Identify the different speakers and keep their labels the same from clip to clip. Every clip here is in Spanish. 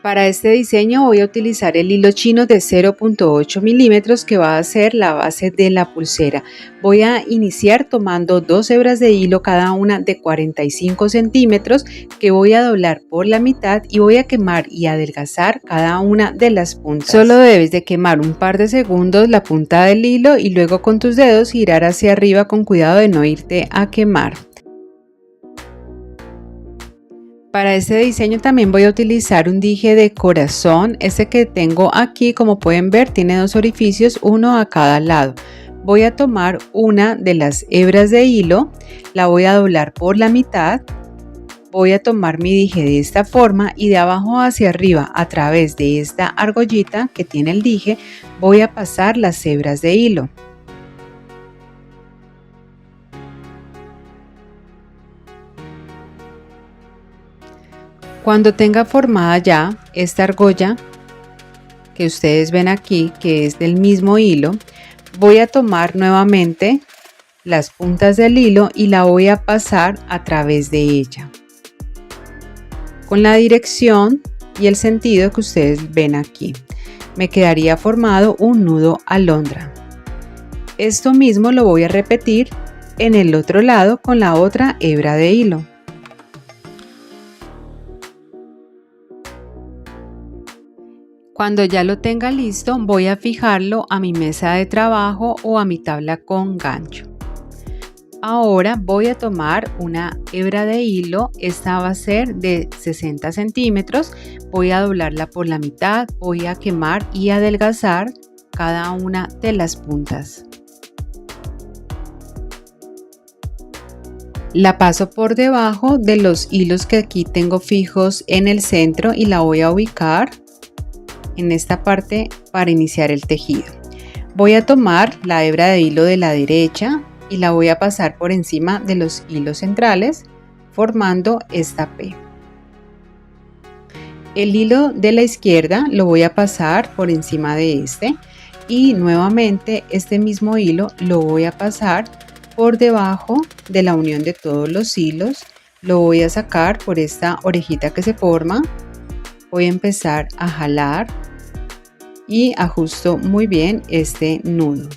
Speaker 1: Para este diseño voy a utilizar el hilo chino de 0.8 milímetros que va a ser la base de la pulsera. Voy a iniciar tomando 2 hebras de hilo, cada una de 45 centímetros, que voy a doblar por la mitad y voy a quemar y adelgazar cada una de las puntas. Solo debes de quemar un par de segundos la punta del hilo y luego con tus dedos girar hacia arriba con cuidado de no irte a quemar. Para este diseño también voy a utilizar un dije de corazón. Este que tengo aquí, como pueden ver, tiene 2 orificios, uno a cada lado. Voy a tomar una de las hebras de hilo, la voy a doblar por la mitad. Voy a tomar mi dije de esta forma y de abajo hacia arriba, a través de esta argollita que tiene el dije, voy a pasar las hebras de hilo. Cuando tenga formada ya esta argolla que ustedes ven aquí, que es del mismo hilo, voy a tomar nuevamente las puntas del hilo y la voy a pasar a través de ella, con la dirección y el sentido que ustedes ven aquí. Me quedaría formado un nudo alondra. Esto mismo lo voy a repetir en el otro lado con la otra hebra de hilo. Cuando ya lo tenga listo, voy a fijarlo a mi mesa de trabajo o a mi tabla con gancho. Ahora voy a tomar una hebra de hilo, esta va a ser de 60 centímetros, voy a doblarla por la mitad, voy a quemar y adelgazar cada una de las puntas. La paso por debajo de los hilos que aquí tengo fijos en el centro y la voy a ubicar en esta parte para iniciar el tejido. Voy a tomar la hebra de hilo de la derecha y la voy a pasar por encima de los hilos centrales, formando esta P. El hilo de la izquierda lo voy a pasar por encima de este y nuevamente este mismo hilo lo voy a pasar por debajo de la unión de todos los hilos. Lo voy a sacar por esta orejita que se forma. Voy a empezar a jalar y ajusto muy bien este nudo.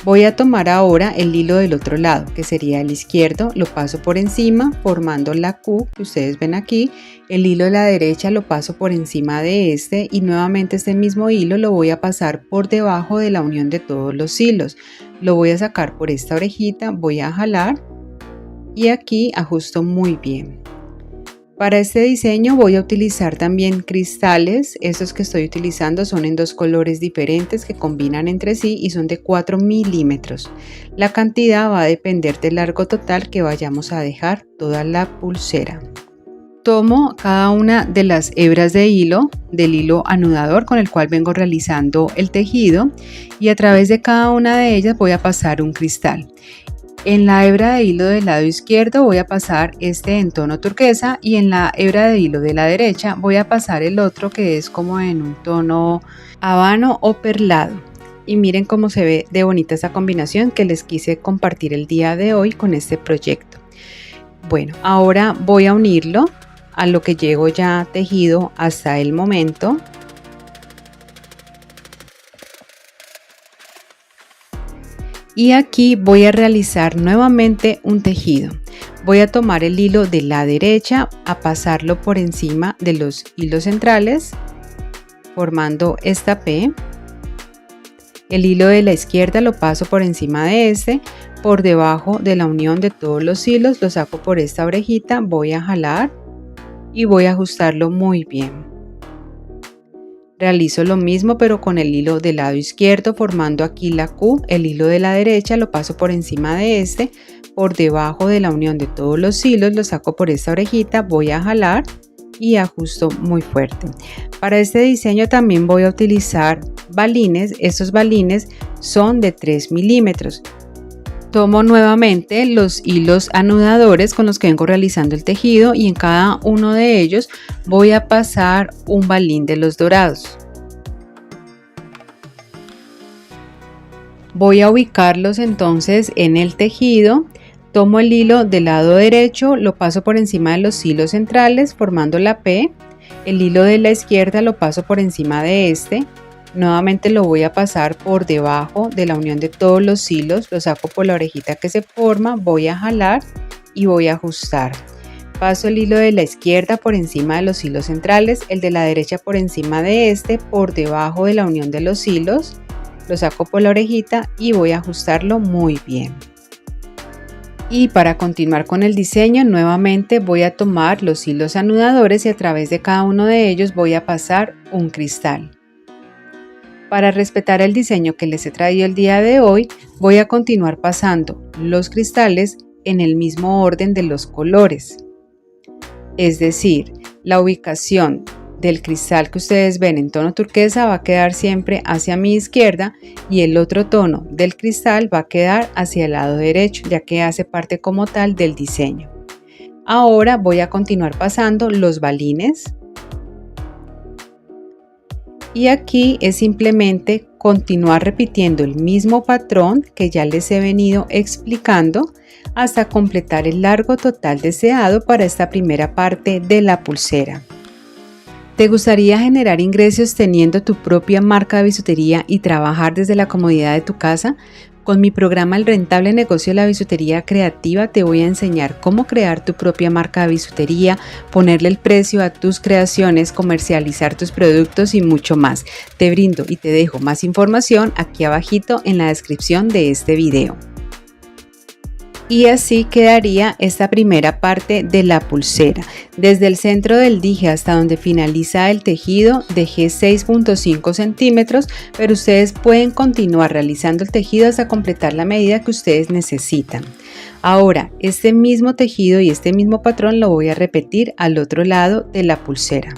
Speaker 1: Voy a tomar ahora el hilo del otro lado, que sería el izquierdo, lo paso por encima formando la Q que ustedes ven aquí. El hilo de la derecha lo paso por encima de este y nuevamente este mismo hilo lo voy a pasar por debajo de la unión de todos los hilos. Lo voy a sacar por esta orejita, voy a jalar y aquí ajusto muy bien. Para este diseño voy a utilizar también cristales. Estos que estoy utilizando son en 2 colores diferentes que combinan entre sí y son de 4 milímetros. La cantidad va a depender del largo total que vayamos a dejar toda la pulsera. Tomo cada una de las hebras de hilo del hilo anudador con el cual vengo realizando el tejido y a través de cada una de ellas voy a pasar un cristal. En la hebra de hilo del lado izquierdo voy a pasar este en tono turquesa y en la hebra de hilo de la derecha voy a pasar el otro que es como en un tono habano o perlado. Y miren cómo se ve de bonita esta combinación que les quise compartir el día de hoy con este proyecto. Bueno, ahora voy a unirlo a lo que llevo ya tejido hasta el momento. Y aquí voy a realizar nuevamente un tejido. Voy a tomar el hilo de la derecha, a pasarlo por encima de los hilos centrales, formando esta P. El hilo de la izquierda lo paso por encima de este, por debajo de la unión de todos los hilos, lo saco por esta orejita, voy a jalar y voy a ajustarlo muy bien. Realizo lo mismo pero con el hilo del lado izquierdo formando aquí la Q, el hilo de la derecha lo paso por encima de este, por debajo de la unión de todos los hilos lo saco por esta orejita, voy a jalar y ajusto muy fuerte. Para este diseño también voy a utilizar balines, estos balines son de 3 milímetros. Tomo nuevamente los hilos anudadores con los que vengo realizando el tejido y en cada uno de ellos voy a pasar un balín de los dorados. Voy a ubicarlos entonces en el tejido. Tomo el hilo del lado derecho, lo paso por encima de los hilos centrales formando la P El hilo de la izquierda lo paso por encima de este. Nuevamente lo voy a pasar por debajo de la unión de todos los hilos, lo saco por la orejita que se forma, voy a jalar y voy a ajustar. Paso el hilo de la izquierda por encima de los hilos centrales, el de la derecha por encima de este, por debajo de la unión de los hilos, lo saco por la orejita y voy a ajustarlo muy bien. Y para continuar con el diseño, nuevamente voy a tomar los hilos anudadores y a través de cada uno de ellos voy a pasar un cristal. Para respetar el diseño que les he traído el día de hoy, voy a continuar pasando los cristales en el mismo orden de los colores. Es decir, la ubicación del cristal que ustedes ven en tono turquesa va a quedar siempre hacia mi izquierda y el otro tono del cristal va a quedar hacia el lado derecho, ya que hace parte como tal del diseño. Ahora voy a continuar pasando los balines. Y aquí es simplemente continuar repitiendo el mismo patrón que ya les he venido explicando hasta completar el largo total deseado para esta primera parte de la pulsera. ¿Te gustaría generar ingresos teniendo tu propia marca de bisutería y trabajar desde la comodidad de tu casa? Con mi programa El Rentable Negocio de la Bisutería Creativa te voy a enseñar cómo crear tu propia marca de bisutería, ponerle el precio a tus creaciones, comercializar tus productos y mucho más. Te brindo y te dejo más información aquí abajito en la descripción de este video. Y así quedaría esta primera parte de la pulsera. Desde el centro del dije hasta donde finaliza el tejido dejé 6.5 centímetros, pero ustedes pueden continuar realizando el tejido hasta completar la medida que ustedes necesitan. Ahora, este mismo tejido y este mismo patrón lo voy a repetir al otro lado de la pulsera.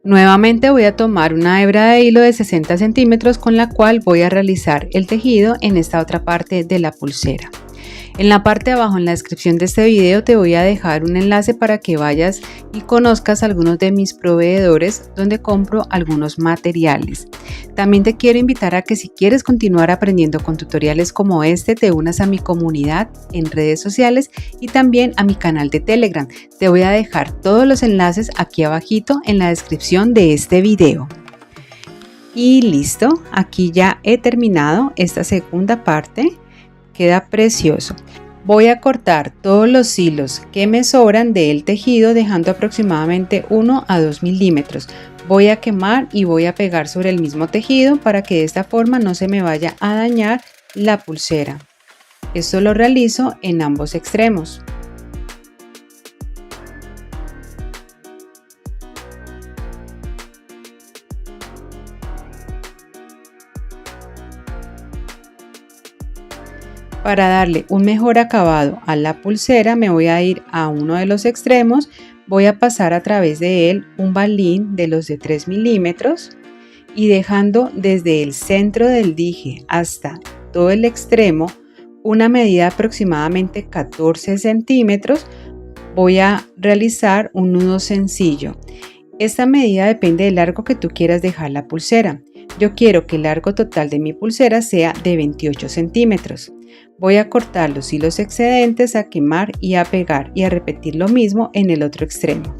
Speaker 1: Nuevamente voy a tomar una hebra de hilo de 60 centímetros con la cual voy a realizar el tejido en esta otra parte de la pulsera. En la parte de abajo en la descripción de este video te voy a dejar un enlace para que vayas y conozcas algunos de mis proveedores donde compro algunos materiales. También te quiero invitar a que si quieres continuar aprendiendo con tutoriales como este, te unas a mi comunidad en redes sociales y también a mi canal de Telegram. Te voy a dejar todos los enlaces aquí abajito en la descripción de este video. Y listo, aquí ya he terminado esta segunda parte. Queda precioso. Voy a cortar todos los hilos que me sobran del tejido dejando aproximadamente 1 a 2 milímetros. Voy a quemar y voy a pegar sobre el mismo tejido para que de esta forma no se me vaya a dañar la pulsera. Esto lo realizo en ambos extremos. Para darle un mejor acabado a la pulsera me voy a ir a uno de los extremos, voy a pasar a través de él un balín de los de 3 milímetros y dejando desde el centro del dije hasta todo el extremo una medida de aproximadamente 14 centímetros voy a realizar un nudo sencillo. Esta medida depende del largo que tú quieras dejar la pulsera. Yo quiero que el largo total de mi pulsera sea de 28 centímetros. Voy a cortar los hilos excedentes, a quemar y a pegar y a repetir lo mismo en el otro extremo.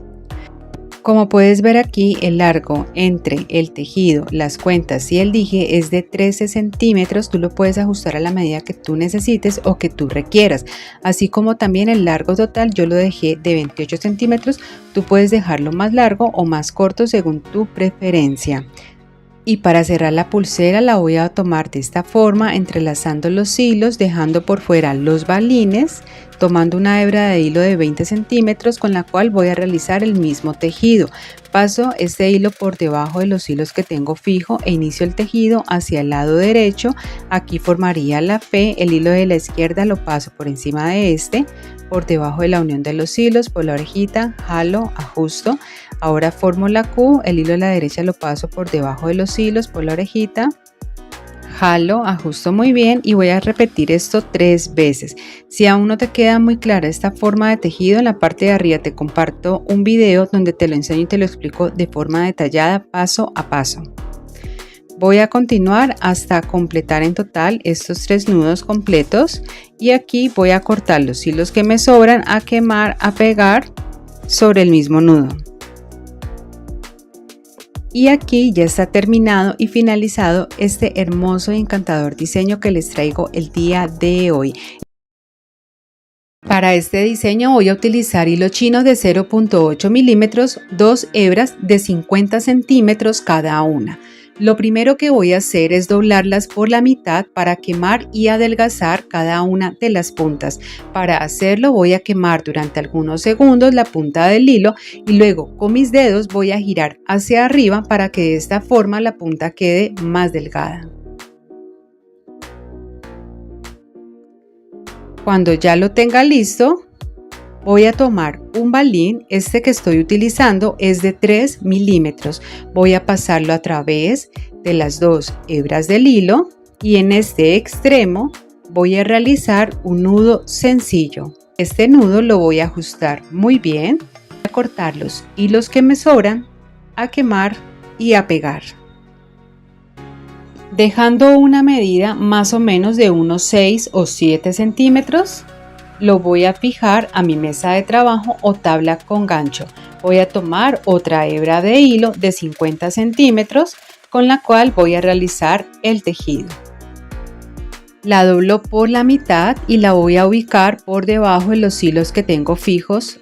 Speaker 1: Como puedes ver aquí, el largo entre el tejido, las cuentas y el dije es de 13 centímetros. Tú lo puedes ajustar a la medida que tú necesites o que tú requieras. Así como también el largo total yo lo dejé de 28 centímetros. Tú puedes dejarlo más largo o más corto según tu preferencia. Y para cerrar la pulsera la voy a tomar de esta forma, entrelazando los hilos, dejando por fuera los balines, tomando una hebra de hilo de 20 centímetros con la cual voy a realizar el mismo tejido. Paso este hilo por debajo de los hilos que tengo fijo e inicio el tejido hacia el lado derecho. Aquí formaría la P, el hilo de la izquierda lo paso por encima de este, por debajo de la unión de los hilos, por la orejita, jalo, ajusto. Ahora formo la Q, el hilo de la derecha lo paso por debajo de los hilos, por la orejita, jalo, ajusto muy bien y voy a repetir esto 3 veces. Si aún no te queda muy clara esta forma de tejido, en la parte de arriba te comparto un video donde te lo enseño y te lo explico de forma detallada, paso a paso. Voy a continuar hasta completar en total estos 3 nudos completos y aquí voy a cortar los hilos que me sobran, a quemar, a pegar sobre el mismo nudo. Y aquí ya está terminado y finalizado este hermoso y encantador diseño que les traigo el día de hoy. Para este diseño voy a utilizar hilo chino de 0.8 milímetros, 2 hebras de 50 centímetros cada una. Lo primero que voy a hacer es doblarlas por la mitad para quemar y adelgazar cada una de las puntas. Para hacerlo voy a quemar durante algunos segundos la punta del hilo y luego con mis dedos voy a girar hacia arriba para que de esta forma la punta quede más delgada. Cuando ya lo tenga listo, voy a tomar un balín, este que estoy utilizando es de 3 milímetros. Voy a pasarlo a través de las 2 hebras del hilo y en este extremo voy a realizar un nudo sencillo. Este nudo lo voy a ajustar muy bien, voy a cortar los hilos que me sobran, a quemar y a pegar, dejando una medida más o menos de unos 6 o 7 centímetros. Lo voy a fijar a mi mesa de trabajo o tabla con gancho. Voy a tomar otra hebra de hilo de 50 centímetros con la cual voy a realizar el tejido. La doblo por la mitad y la voy a ubicar por debajo de los hilos que tengo fijos,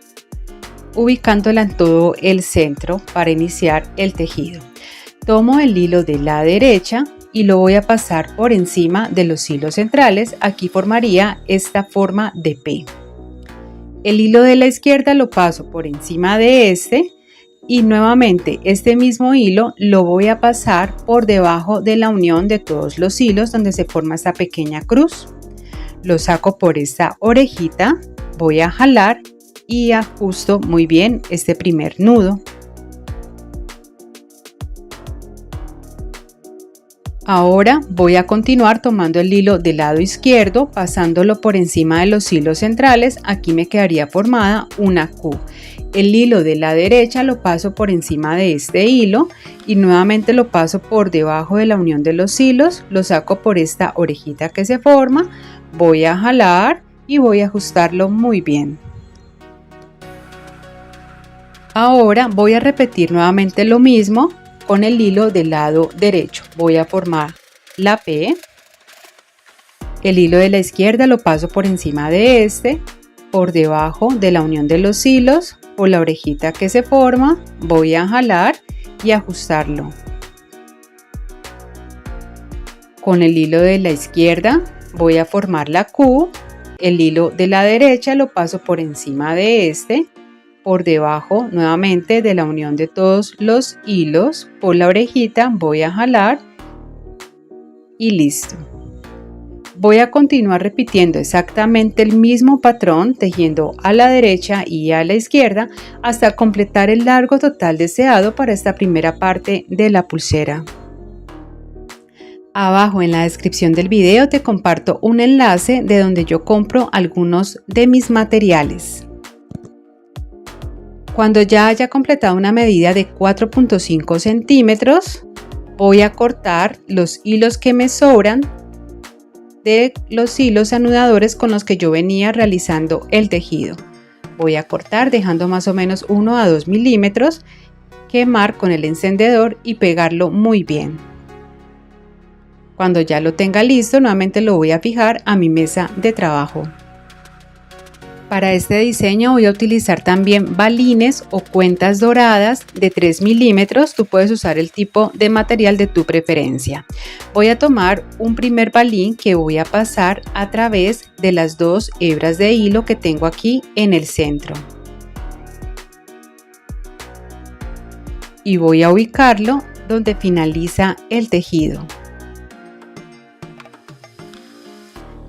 Speaker 1: ubicándola en todo el centro para iniciar el tejido. Tomo el hilo de la derecha y lo voy a pasar por encima de los hilos centrales. Aquí formaría esta forma de P. El hilo de la izquierda lo paso por encima de este y nuevamente este mismo hilo lo voy a pasar por debajo de la unión de todos los hilos donde se forma esta pequeña cruz. Lo saco por esta orejita, voy a jalar y ajusto muy bien este primer nudo. Ahora voy a continuar tomando el hilo del lado izquierdo, pasándolo por encima de los hilos centrales. Aquí me quedaría formada una Q. El hilo de la derecha lo paso por encima de este hilo y nuevamente lo paso por debajo de la unión de los hilos, lo saco por esta orejita que se forma, voy a jalar y voy a ajustarlo muy bien. Ahora voy a repetir nuevamente lo mismo con el hilo del lado derecho. Voy a formar la P. El hilo de la izquierda lo paso por encima de este, por debajo de la unión de los hilos, por la orejita que se forma, voy a jalar y ajustarlo. Con el hilo de la izquierda voy a formar la Q. El hilo de la derecha lo paso por encima de este, por debajo nuevamente de la unión de todos los hilos, por la orejita voy a jalar y listo. Voy a continuar repitiendo exactamente el mismo patrón, tejiendo a la derecha y a la izquierda hasta completar el largo total deseado para esta primera parte de la pulsera. Abajo en la descripción del video te comparto un enlace de donde yo compro algunos de mis materiales. Cuando ya haya completado una medida de 4.5 centímetros, voy a cortar los hilos que me sobran de los hilos anudadores con los que yo venía realizando el tejido. Voy a cortar dejando más o menos 1 a 2 milímetros, quemar con el encendedor y pegarlo muy bien. Cuando ya lo tenga listo, nuevamente lo voy a fijar a mi mesa de trabajo. Para este diseño voy a utilizar también balines o cuentas doradas de 3 milímetros. Tú puedes usar el tipo de material de tu preferencia. Voy a tomar un primer balín que voy a pasar a través de las 2 hebras de hilo que tengo aquí en el centro. Y voy a ubicarlo donde finaliza el tejido.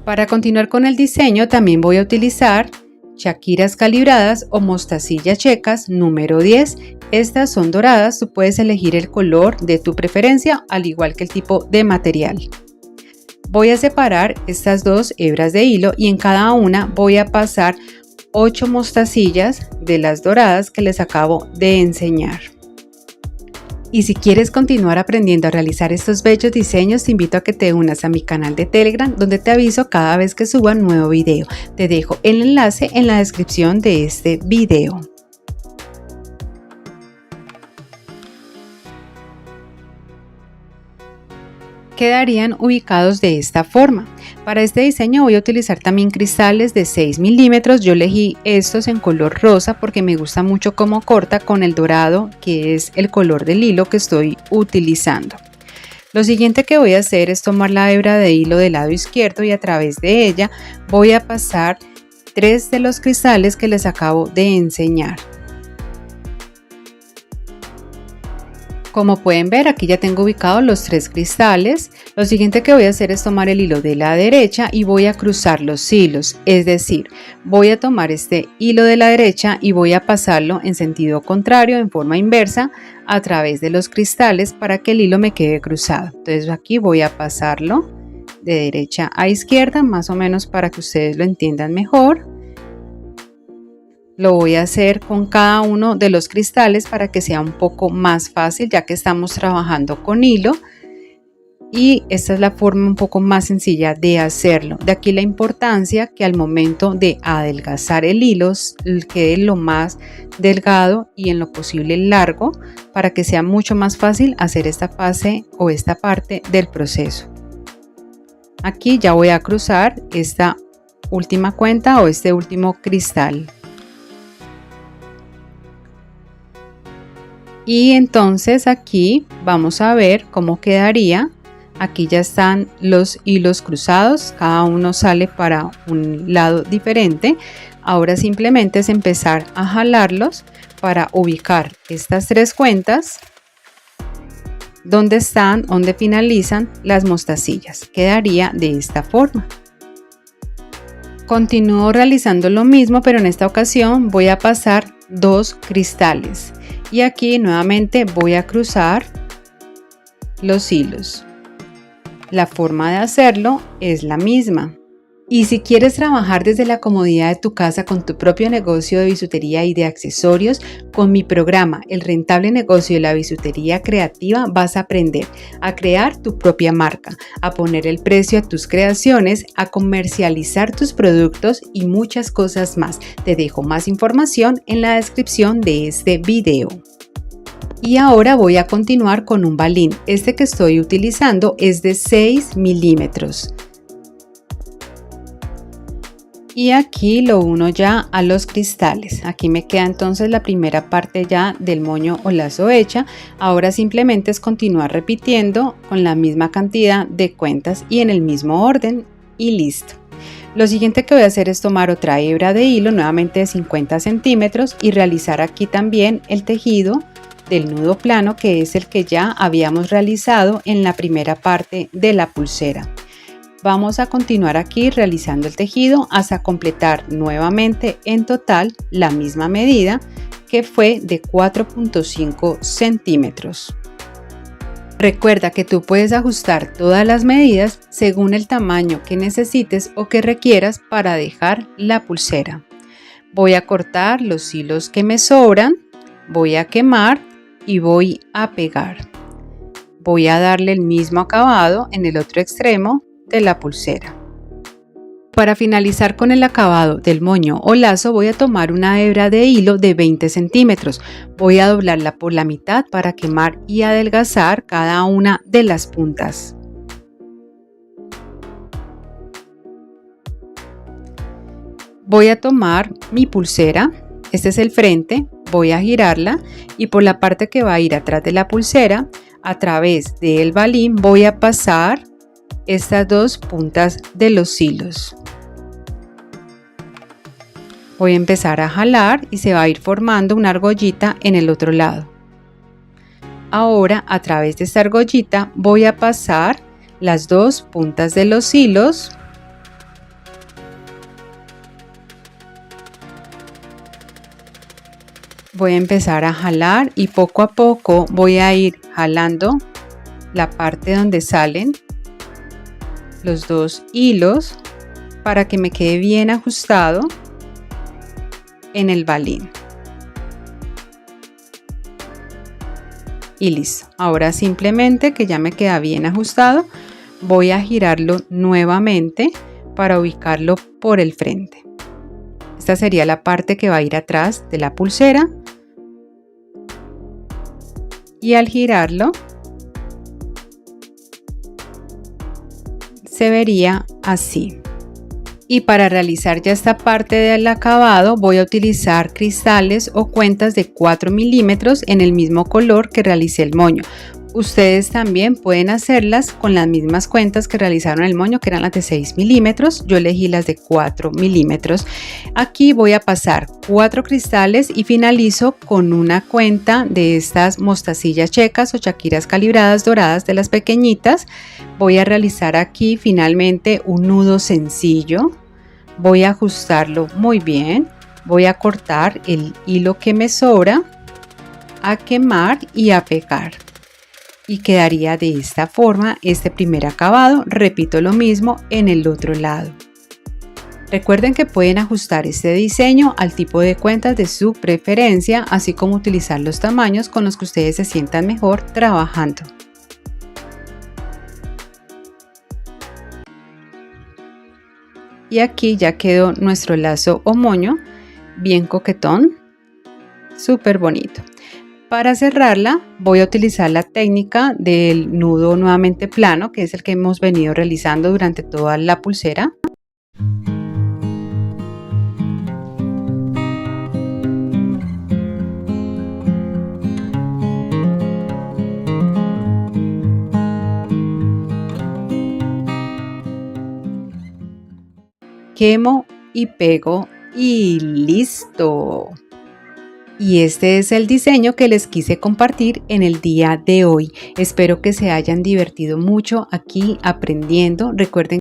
Speaker 1: Para continuar con el diseño también voy a utilizar shakiras calibradas o mostacillas checas número 10. Estas son doradas, tú puedes elegir el color de tu preferencia al igual que el tipo de material. Voy a separar estas 2 hebras de hilo y en cada una voy a pasar 8 mostacillas de las doradas que les acabo de enseñar. Y si quieres continuar aprendiendo a realizar estos bellos diseños, te invito a que te unas a mi canal de Telegram, donde te aviso cada vez que suba un nuevo video. Te dejo el enlace en la descripción de este video. quedarían ubicados de esta forma. Para este diseño voy a utilizar también cristales de 6 milímetros. Yo elegí estos en color rosa porque me gusta mucho cómo corta con el dorado, que es el color del hilo que estoy utilizando. Lo siguiente que voy a hacer es tomar la hebra de hilo del lado izquierdo y a través de ella voy a pasar 3 de los cristales que les acabo de enseñar. Como pueden ver, aquí ya tengo ubicados los 3 cristales. Lo siguiente que voy a hacer es tomar el hilo de la derecha y voy a cruzar los hilos, es decir, voy a tomar este hilo de la derecha y voy a pasarlo en sentido contrario, en forma inversa, a través de los cristales para que el hilo me quede cruzado. Entonces aquí voy a pasarlo de derecha a izquierda, más o menos para que ustedes lo entiendan mejor. Lo voy a hacer con cada uno de los cristales para que sea un poco más fácil, ya que estamos trabajando con hilo. Y esta es la forma un poco más sencilla de hacerlo. De aquí la importancia que al momento de adelgazar el hilo quede lo más delgado y en lo posible largo, para que sea mucho más fácil hacer esta fase o esta parte del proceso. Aquí ya voy a cruzar esta última cuenta o este último cristal. Y entonces aquí vamos a ver cómo quedaría. Aquí ya están los hilos cruzados, cada uno sale para un lado diferente. Ahora simplemente es empezar a jalarlos para ubicar estas 3 cuentas donde finalizan las mostacillas. Quedaría de esta forma. Continúo realizando lo mismo, pero en esta ocasión voy a pasar 2 cristales. Y aquí nuevamente voy a cruzar los hilos. La forma de hacerlo es la misma. Y si quieres trabajar desde la comodidad de tu casa con tu propio negocio de bisutería y de accesorios, con mi programa El Rentable Negocio de la Bisutería Creativa vas a aprender a crear tu propia marca, a poner el precio a tus creaciones, a comercializar tus productos y muchas cosas más. Te dejo más información en la descripción de este video. Y ahora voy a continuar con un balín. Este que estoy utilizando es de 6 milímetros. Y aquí lo uno ya a los cristales. Aquí me queda entonces la primera parte ya del moño o lazo hecha. Ahora simplemente es continuar repitiendo con la misma cantidad de cuentas y en el mismo orden y listo. Lo siguiente que voy a hacer es tomar otra hebra de hilo nuevamente de 50 centímetros y realizar aquí también el tejido del nudo plano, que es el que ya habíamos realizado en la primera parte de la pulsera. Vamos a continuar aquí realizando el tejido hasta completar nuevamente en total la misma medida, que fue de 4.5 centímetros. Recuerda que tú puedes ajustar todas las medidas según el tamaño que necesites o que requieras para dejar la pulsera. Voy a cortar los hilos que me sobran, voy a quemar y voy a pegar. Voy a darle el mismo acabado en el otro extremo de la pulsera. Para finalizar con el acabado del moño o lazo voy a tomar una hebra de hilo de 20 centímetros. Voy a doblarla por la mitad para quemar y adelgazar cada una de las puntas. Voy a tomar mi pulsera, este es el frente, voy a girarla y por la parte que va a ir atrás de la pulsera, a través del balín voy a pasar estas 2 puntas de los hilos. Voy a empezar a jalar y se va a ir formando una argollita en el otro lado. Ahora a través de esta argollita voy a pasar las 2 puntas de los hilos . Voy a empezar a jalar y poco a poco voy a ir jalando la parte donde salen los 2 hilos para que me quede bien ajustado en el balín. Y listo. Ahora simplemente que ya me queda bien ajustado, voy a girarlo nuevamente para ubicarlo por el frente. Esta sería la parte que va a ir atrás de la pulsera. Y al girarlo, se vería así. Y para realizar ya esta parte del acabado voy a utilizar cristales o cuentas de 4 milímetros en el mismo color que realicé el moño. Ustedes también pueden hacerlas con las mismas cuentas que realizaron el moño, que eran las de 6 milímetros. Yo elegí las de 4 milímetros. Aquí voy a pasar 4 cristales y finalizo con una cuenta de estas mostacillas checas o chaquiras calibradas doradas de las pequeñitas. Voy a realizar aquí finalmente un nudo sencillo. Voy a ajustarlo muy bien. Voy a cortar el hilo que me sobra, a quemar y a pegar. Y quedaría de esta forma este primer acabado. Repito lo mismo en el otro lado. Recuerden que pueden ajustar este diseño al tipo de cuentas de su preferencia, así como utilizar los tamaños con los que ustedes se sientan mejor trabajando. Y aquí ya quedó nuestro lazo o moño bien coquetón, súper bonito. Para cerrarla voy a utilizar la técnica del nudo nuevamente plano, que es el que hemos venido realizando durante toda la pulsera. Quemo y pego y listo. Y este es el diseño que les quise compartir en el día de hoy. Espero que se hayan divertido mucho aquí aprendiendo. Recuerden,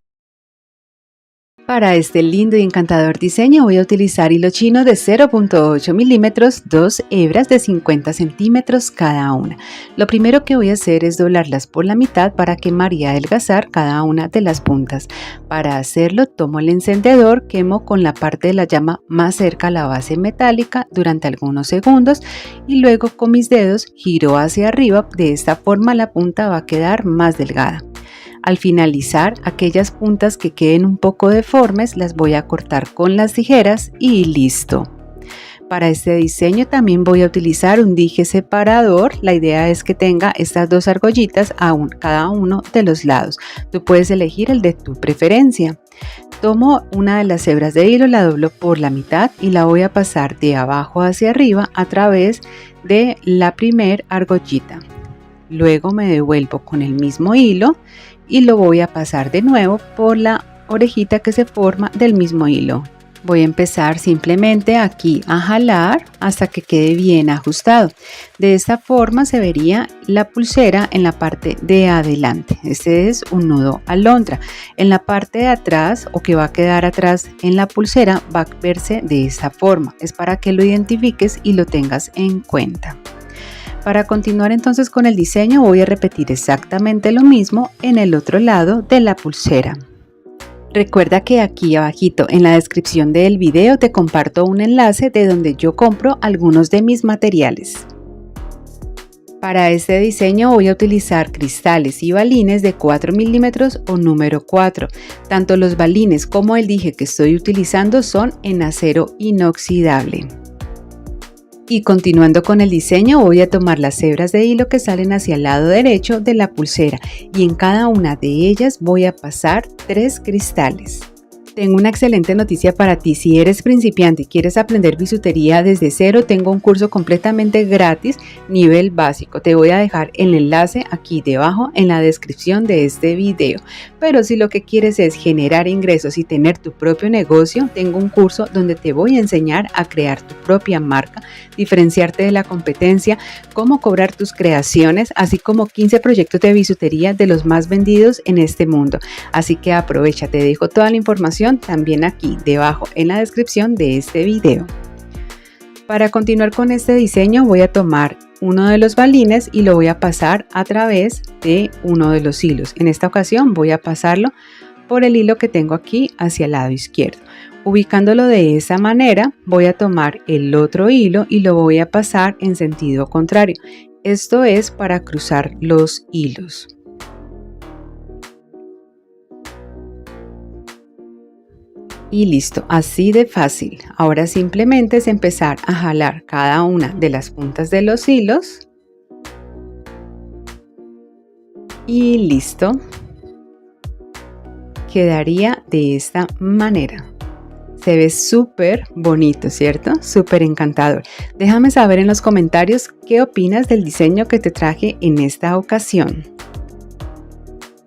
Speaker 1: para este lindo y encantador diseño voy a utilizar hilo chino de 0.8 milímetros, 2 hebras de 50 centímetros cada una. Lo primero que voy a hacer es doblarlas por la mitad para quemar y adelgazar cada una de las puntas. Para hacerlo tomo el encendedor, quemo con la parte de la llama más cerca a la base metálica durante algunos segundos y luego con mis dedos giro hacia arriba. De esta forma la punta va a quedar más delgada. Al finalizar, aquellas puntas que queden un poco deformes las voy a cortar con las tijeras y listo. Para este diseño también voy a utilizar un dije separador. La idea es que tenga estas dos argollitas a cada uno de los lados. Tú puedes elegir el de tu preferencia. Tomo una de las hebras de hilo, la doblo por la mitad y la voy a pasar de abajo hacia arriba a través de la primer argollita. Luego me devuelvo con el mismo hilo y lo voy a pasar de nuevo por la orejita que se forma del mismo hilo. Voy a empezar simplemente aquí a jalar hasta que quede bien ajustado. De esta forma se vería la pulsera en la parte de adelante. Este es un nudo alondra. En la parte de atrás, o que va a quedar atrás en la pulsera, va a verse de esta forma. Es para que lo identifiques y lo tengas en cuenta. Para continuar entonces con el diseño voy a repetir exactamente lo mismo en el otro lado de la pulsera. Recuerda que aquí abajito en la descripción del video te comparto un enlace de donde yo compro algunos de mis materiales. Para este diseño voy a utilizar cristales y balines de 4 milímetros o número 4. Tanto los balines como el dije que estoy utilizando son en acero inoxidable. Y continuando con el diseño voy a tomar las hebras de hilo que salen hacia el lado derecho de la pulsera y en cada una de ellas voy a pasar 3 cristales. Tengo una excelente noticia para ti. Si eres principiante y quieres aprender bisutería desde cero, tengo un curso completamente gratis, nivel básico. Te voy a dejar el enlace aquí debajo en la descripción de este video. Pero si lo que quieres es generar ingresos y tener tu propio negocio, tengo un curso donde te voy a enseñar a crear tu propia marca, diferenciarte de la competencia, cómo cobrar tus creaciones, así como 15 proyectos de bisutería de los más vendidos en este mundo. Así que aprovecha, te dejo toda la información también aquí debajo en la descripción de este video. Para continuar con este diseño voy a tomar uno de los balines y lo voy a pasar a través de uno de los hilos. En esta ocasión voy a pasarlo por el hilo que tengo aquí hacia el lado izquierdo. Ubicándolo de esa manera voy a tomar el otro hilo y lo voy a pasar en sentido contrario. Esto es para cruzar los hilos. Y listo, así de fácil. Ahora simplemente es empezar a jalar cada una de las puntas de los hilos. Y listo. quedaría de esta manera. Se ve súper bonito, ¿cierto? Súper encantador. Déjame saber en los comentarios qué opinas del diseño que te traje en esta ocasión.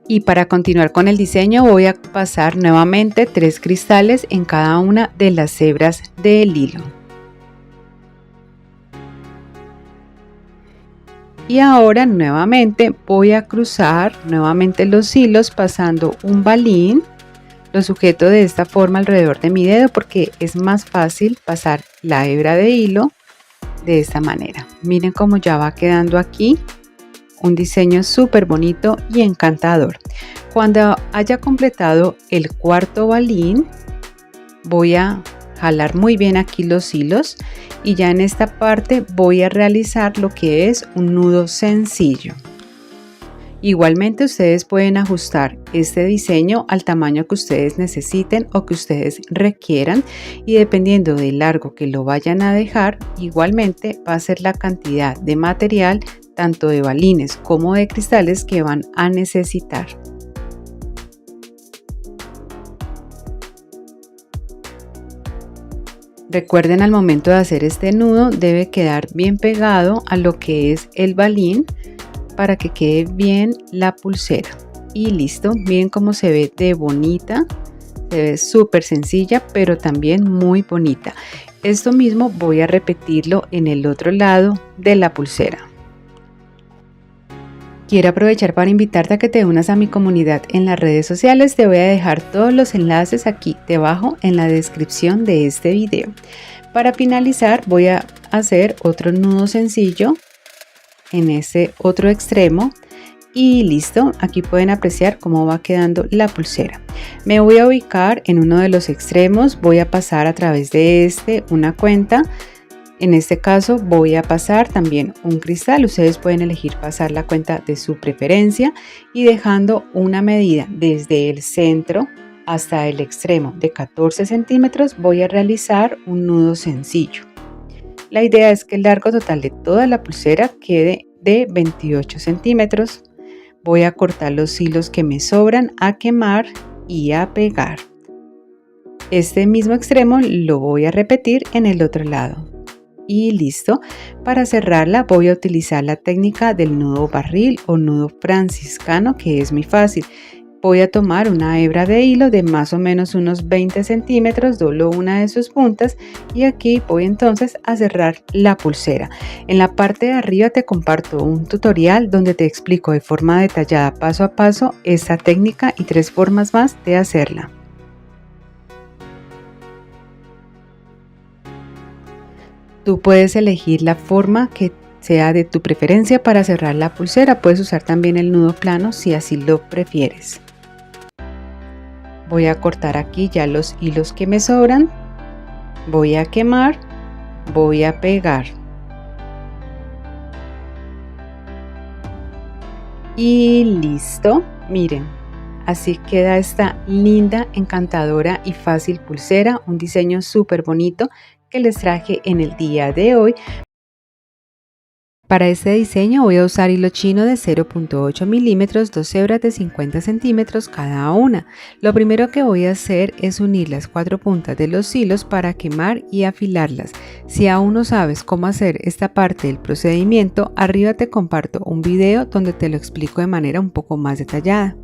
Speaker 1: Y para continuar con el diseño voy a pasar nuevamente 3 cristales en cada una de las hebras del hilo. Y ahora nuevamente voy a cruzar nuevamente los hilos pasando un balín. Lo sujeto de esta forma alrededor de mi dedo porque es más fácil pasar la hebra de hilo de esta manera. Miren cómo ya va quedando aquí un diseño súper bonito y encantador. Cuando haya completado el cuarto balín, voy a jalar muy bien aquí los hilos y ya en esta parte voy a realizar lo que es un nudo sencillo. Igualmente ustedes pueden ajustar este diseño al tamaño que ustedes necesiten o que ustedes requieran y dependiendo del largo que lo vayan a dejar, igualmente va a ser la cantidad de material tanto de balines como de cristales que van a necesitar. Recuerden, al momento de hacer este nudo debe quedar bien pegado a lo que es el balín para que quede bien la pulsera. Y listo, miren cómo se ve de bonita, se ve súper sencilla pero también muy bonita. Esto mismo voy a repetirlo en el otro lado de la pulsera. Quiero aprovechar para invitarte a que te unas a mi comunidad en las redes sociales. Te voy a dejar todos los enlaces aquí debajo en la descripción de este video. Para finalizar voy a hacer otro nudo sencillo en ese otro extremo y listo. Aquí pueden apreciar cómo va quedando la pulsera. Me voy a ubicar en uno de los extremos, voy a pasar a través de una cuenta. En este caso voy a pasar también un cristal. Ustedes pueden elegir pasar la cuenta de su preferencia y dejando una medida desde el centro hasta el extremo de 14 centímetros voy a realizar un nudo sencillo. La idea es que el largo total de toda la pulsera quede de 28 centímetros. Voy a cortar los hilos que me sobran, a quemar y a pegar. Este mismo extremo lo voy a repetir en el otro lado. Y listo. Para cerrarla voy a utilizar la técnica del nudo barril o nudo franciscano, que es muy fácil. Voy a tomar una hebra de hilo de más o menos unos 20 centímetros, doblo una de sus puntas y aquí voy entonces a cerrar la pulsera. En la parte de arriba te comparto un tutorial donde te explico de forma detallada paso a paso esta técnica y 3 formas más de hacerla. Tú puedes elegir la forma que sea de tu preferencia para cerrar la pulsera. Puedes usar también el nudo plano si así lo prefieres. Voy a cortar aquí ya los hilos que me sobran. Voy a quemar. Voy a pegar. Y listo. Miren, así queda esta linda, encantadora y fácil pulsera. Un diseño súper bonito que les traje en el día de hoy. Para este diseño voy a usar hilo chino de 0.8 milímetros, 2 hebras de 50 centímetros cada una. Lo primero que voy a hacer es unir las 4 puntas de los hilos para quemar y afilarlas. Si aún no sabes cómo hacer esta parte del procedimiento, arriba te comparto un video donde te lo explico de manera un poco más detallada.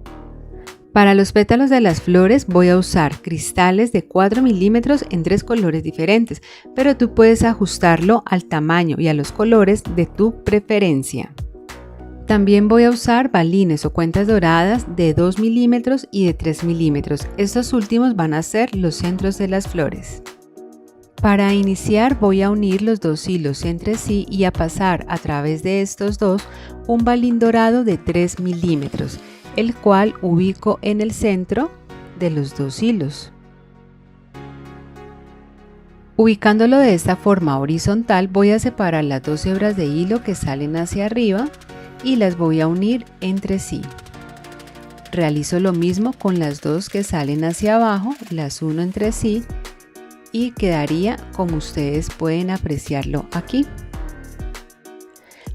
Speaker 1: Para los pétalos de las flores voy a usar cristales de 4 milímetros en 3 colores diferentes, pero tú puedes ajustarlo al tamaño y a los colores de tu preferencia. También voy a usar balines o cuentas doradas de 2 milímetros y de 3 milímetros. Estos últimos van a ser los centros de las flores. Para iniciar voy a unir los 2 hilos entre sí y a pasar a través de estos dos un balín dorado de 3 milímetros. El cual ubico en el centro de los 2 hilos. Ubicándolo de esta forma horizontal voy a separar las 2 hebras de hilo que salen hacia arriba y las voy a unir entre sí. Realizo lo mismo con las 2 que salen hacia abajo, las uno entre sí y quedaría como ustedes pueden apreciarlo aquí.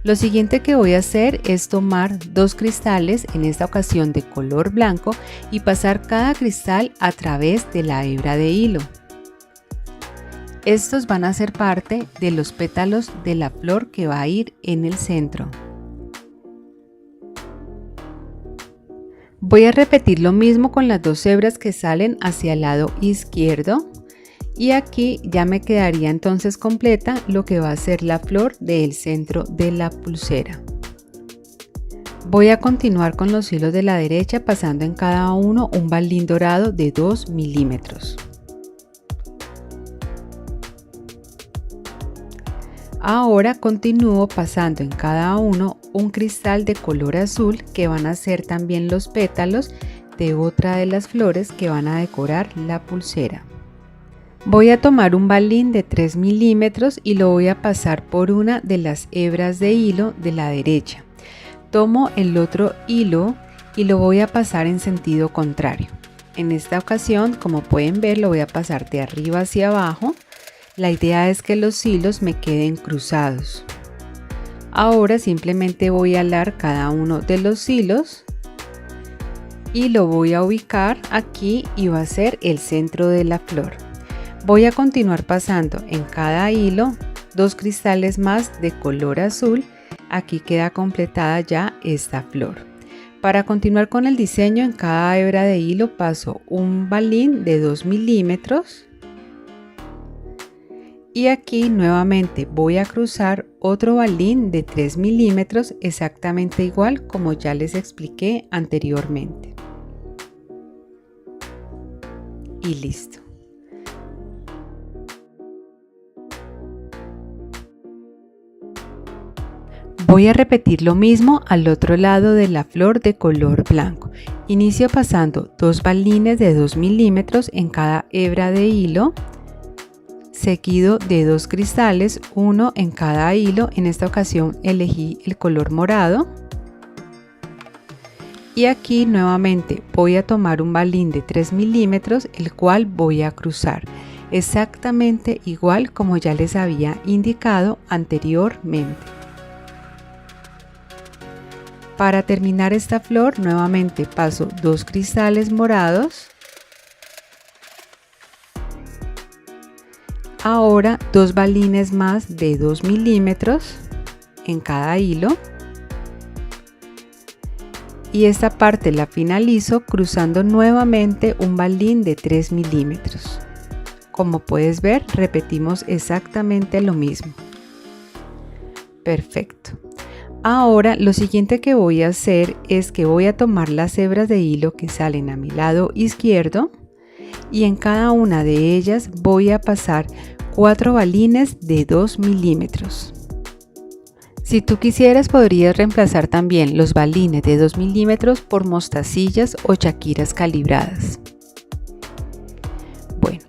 Speaker 1: Lo siguiente que voy a hacer es tomar dos cristales, en esta ocasión de color blanco, y pasar cada cristal a través de la hebra de hilo. Estos van a ser parte de los pétalos de la flor que va a ir en el centro. Voy a repetir lo mismo con las dos hebras que salen hacia el lado izquierdo. Y aquí ya me quedaría entonces completa lo que va a ser la flor del centro de la pulsera. Voy a continuar con los hilos de la derecha pasando en cada uno un balín dorado de 2 milímetros. Ahora continúo pasando en cada uno un cristal de color azul que van a ser también los pétalos de otra de las flores que van a decorar la pulsera. Voy a tomar un balín de 3 milímetros y lo voy a pasar por una de las hebras de hilo de la derecha. Tomo el otro hilo y lo voy a pasar en sentido contrario. En esta ocasión, como pueden ver, lo voy a pasar de arriba hacia abajo. La idea es que los hilos me queden cruzados. Ahora simplemente voy a alar cada uno de los hilos y lo voy a ubicar aquí y va a ser el centro de la flor. Voy a continuar pasando en cada hilo dos cristales más de color azul. Aquí queda completada ya esta flor. Para continuar con el diseño, en cada hebra de hilo paso un balín de 2 milímetros. Y aquí nuevamente voy a cruzar otro balín de 3 milímetros, exactamente igual como ya les expliqué anteriormente. Y listo. Voy a repetir lo mismo al otro lado de la flor de color blanco. Inicio pasando dos balines de 2 milímetros en cada hebra de hilo, seguido de dos cristales, uno en cada hilo. En esta ocasión elegí el color morado. Y aquí nuevamente voy a tomar un balín de 3 milímetros, el cual voy a cruzar, exactamente igual como ya les había indicado anteriormente. Para terminar esta flor, nuevamente paso dos cristales morados. Ahora dos balines más de 2 milímetros en cada hilo. Y esta parte la finalizo cruzando nuevamente un balín de 3 milímetros. Como puedes ver, repetimos exactamente lo mismo. Perfecto. Ahora lo siguiente que voy a hacer es que voy a tomar las hebras de hilo que salen a mi lado izquierdo y en cada una de ellas voy a pasar 4 balines de 2 milímetros. Si tú quisieras, podrías reemplazar también los balines de 2 milímetros por mostacillas o chaquiras calibradas. Bueno,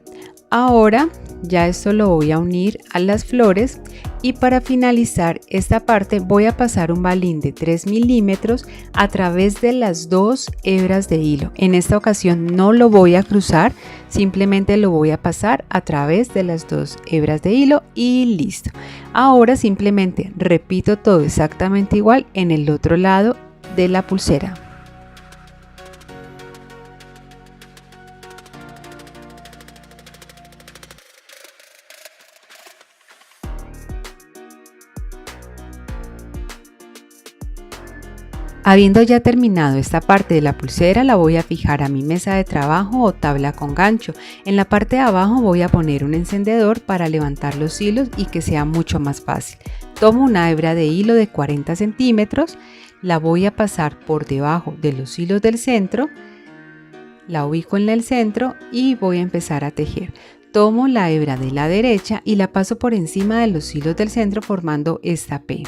Speaker 1: ahora ya esto lo voy a unir a las flores y para finalizar esta parte voy a pasar un balín de 3 milímetros a través de las dos hebras de hilo. En esta ocasión no lo voy a cruzar, simplemente lo voy a pasar a través de las dos hebras de hilo y listo. Ahora simplemente repito todo exactamente igual en el otro lado de la pulsera. Habiendo ya terminado esta parte de la pulsera, la voy a fijar a mi mesa de trabajo o tabla con gancho. En la parte de abajo voy a poner un encendedor para levantar los hilos y que sea mucho más fácil. Tomo una hebra de hilo de 40 centímetros, la voy a pasar por debajo de los hilos del centro, la ubico en el centro y voy a empezar a tejer. Tomo la hebra de la derecha y la paso por encima de los hilos del centro formando esta P.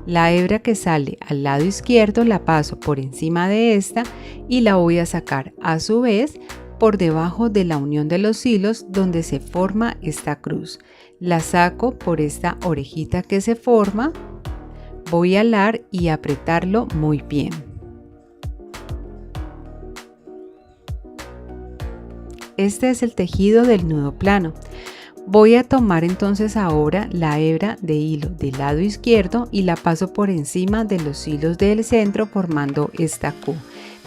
Speaker 1: La hebra que sale al lado izquierdo la paso por encima de esta y la voy a sacar a su vez por debajo de la unión de los hilos donde se forma esta cruz. La saco por esta orejita que se forma, voy a alar y apretarlo muy bien. Este es el tejido del nudo plano. Voy a tomar entonces ahora la hebra de hilo del lado izquierdo y la paso por encima de los hilos del centro formando esta Q.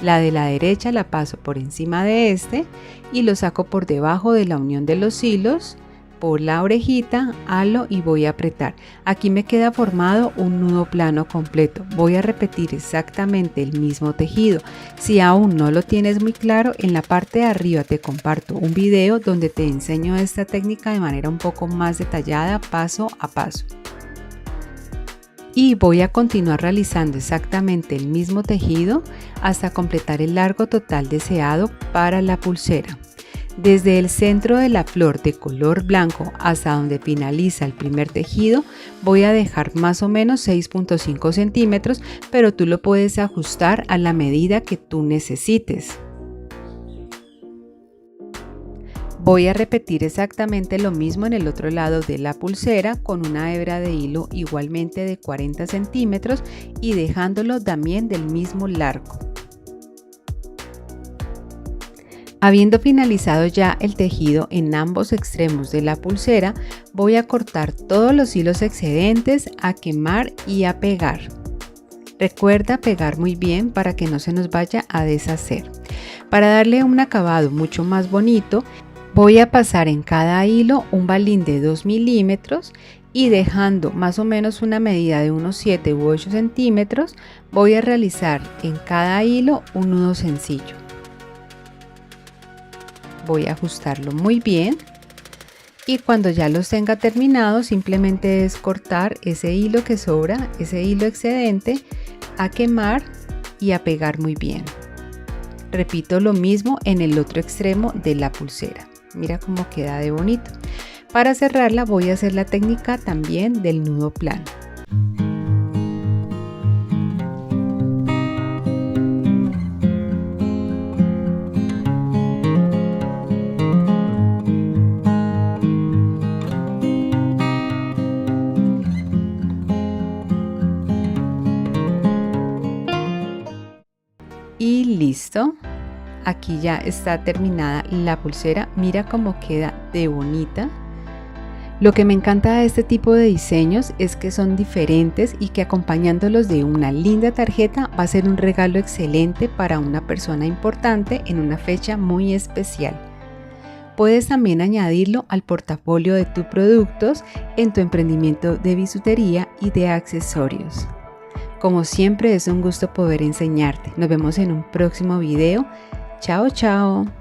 Speaker 1: La de la derecha la paso por encima de este y lo saco por debajo de la unión de los hilos, por la orejita, halo y voy a apretar. Aquí me queda formado un nudo plano completo. Voy a repetir exactamente el mismo tejido. Si aún no lo tienes muy claro, en la parte de arriba te comparto un video donde te enseño esta técnica de manera un poco más detallada, paso a paso. Y voy a continuar realizando exactamente el mismo tejido hasta completar el largo total deseado para la pulsera. Desde el centro de la flor de color blanco hasta donde finaliza el primer tejido voy a dejar más o menos 6.5 centímetros, pero tú lo puedes ajustar a la medida que tú necesites. Voy a repetir exactamente lo mismo en el otro lado de la pulsera con una hebra de hilo igualmente de 40 centímetros y dejándolo también del mismo largo. Habiendo finalizado ya el tejido en ambos extremos de la pulsera, voy a cortar todos los hilos excedentes, a quemar y a pegar. Recuerda pegar muy bien para que no se nos vaya a deshacer. Para darle un acabado mucho más bonito, voy a pasar en cada hilo un balín de 2 milímetros y dejando más o menos una medida de unos 7 u 8 centímetros, voy a realizar en cada hilo un nudo sencillo. Voy a ajustarlo muy bien y cuando ya los tenga terminados simplemente es cortar ese hilo que sobra, ese hilo excedente, a quemar y a pegar muy bien. Repito lo mismo en el otro extremo de la pulsera. Mira cómo queda de bonito. Para cerrarla voy a hacer la técnica también del nudo plano. Y listo, aquí ya está terminada la pulsera. Mira cómo queda de bonita. Lo que me encanta de este tipo de diseños es que son diferentes y que acompañándolos de una linda tarjeta va a ser un regalo excelente para una persona importante en una fecha muy especial. Puedes también añadirlo al portafolio de tus productos en tu emprendimiento de bisutería y de accesorios. Como siempre es un gusto poder enseñarte. Nos vemos en un próximo video. Chao, chao.